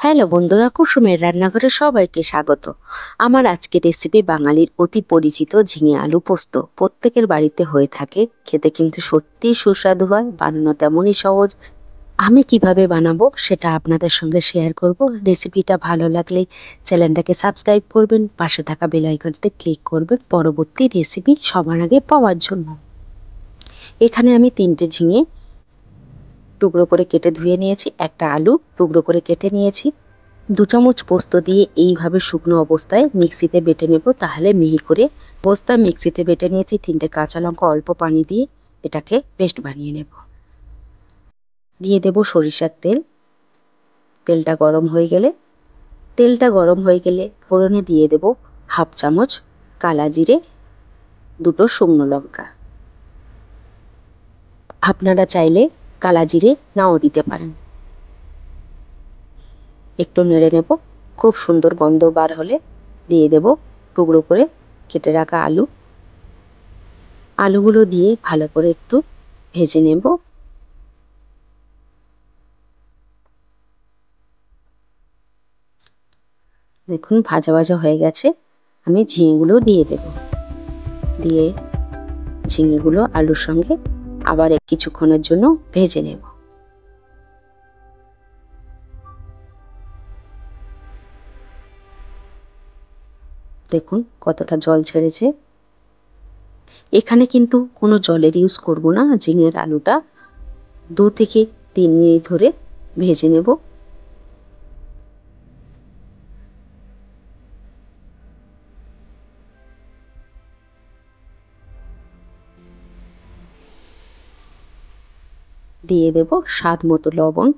Hello বন্ধুরা, কুসুমের রান্নাঘরে সবাইকে স্বাগত। আমার আজকের রেসিপি বাঙালির অতি পরিচিত ঝিঙে আলু পোস্ত। প্রত্যেকের বাড়িতে হয়ে থাকে, খেতে কিন্তু সত্যিই সুস্বাদু হয়, বানানো তেমনই সহজ। আমি কিভাবে বানাবো সেটা আপনাদের সঙ্গে শেয়ার করব। রেসিপিটা ভালো লাগলে চ্যানেলটাকে সাবস্ক্রাইব করবেন, পাশে থাকা বেল আইকনতে ক্লিক করবেন পরবর্তী রেসিপি সবার আগে পাওয়ার জন্য। এখানে আমি 3টে ঝিঙে টুকরো করে কেটে ধুয়ে নিয়েছি, একটা আলু টুকরো করে কেটে নিয়েছি, 2 চামচ পোস্ত দিয়ে এইভাবে শুকনো অবস্থায় মিক্সিতে বেটে নেব, তাহলে মিহি করে। পোস্তা মিক্সিতে বেটে নিয়েছি, 3টে কাঁচা লঙ্কা অল্প পানি দিয়ে এটাকে পেস্ট বানিয়ে নেব। দিয়ে দেব সরিষার তেল। তেলটা গরম হয়ে গেলে ফোড়নে দিয়ে দেব 1/2 চামচ কালা জিরে, 2টো শুকনো লঙ্কা। আপনারা চাইলে কালা জিরে নাও দিতে পারেন। একটু নেড়ে নেব, খুব সুন্দর গন্ধ বার হলে দিয়ে দেব টুকরো করে কেটে রাখা আলু। আলুগুলো দিয়ে ভালো করে একটু ভেজে নেব। দেখুন ভাজা ভাজা হয়ে গেছে। আমি ঝিঙেগুলো দিয়ে দেব। দিয়ে ঝিঙেগুলো আলুর সঙ্গে আবার কিছুক্ষণের জন্য ভেজে নেব। দেখুন কতটা জল ছেড়েছে। এখানে কিন্তু কোনো জলের ইউজ করব না। ঝিঙের আলুটা 2 থেকে 3 মিনিট ধরে ভেজে নেব। দিয়ে দেব স্বাদ মতো লবণ।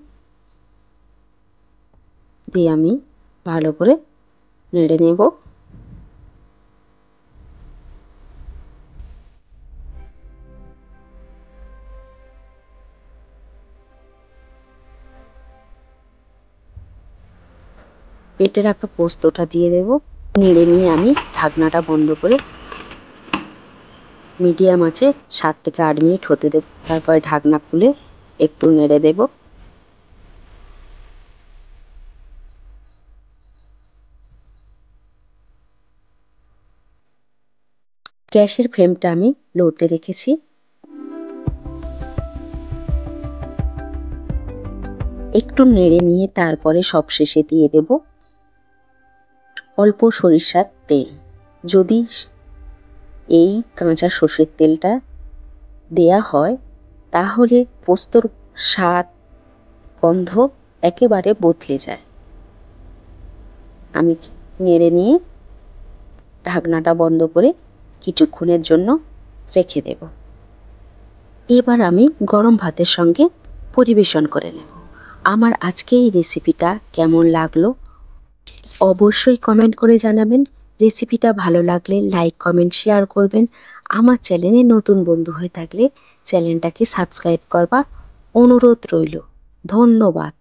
দিয়ে আমি ভালো করে নেড়ে নেব। বেটে রাখা পোস্তটা দিয়ে দেব। নেড়ে নিয়ে আমি ঢাকনাটা বন্ধ করে মিডিয়াম আঁচে 7 থেকে 8 মিনিট হতে দেব। তারপরে ঢাকনা খুলে একটু নেড়ে দেব। গ্যাসের ফ্লেমটা আমি লোতে রেখেছি। একটু নেড়ে নিয়ে তারপরে সবশেষে দিয়ে দেব অল্প সরিষার তেল। যদি এই কাঁচা সর্ষের তেলটা দেয়া হয় তাহলে পোস্তর স্বাদ গন্ধ একেবারে বদলে যায়। আমি নেড়ে নিয়ে ঢাকনাটা বন্ধ করে কিছুক্ষণের জন্য রেখে দেব। এবার আমি গরম ভাতের সঙ্গে পরিবেশন করে নেব। আমার আজকে এই রেসিপিটা কেমন লাগলো অবশ্যই কমেন্ট করে জানাবেন। রেসিপিটা ভালো লাগলে লাইক কমেন্ট শেয়ার করবেন। আমার চ্যানেলে নতুন বন্ধু হয়ে থাকলে চ্যানেলটাকে সাবস্ক্রাইব করবার অনুরোধ রইল। ধন্যবাদ।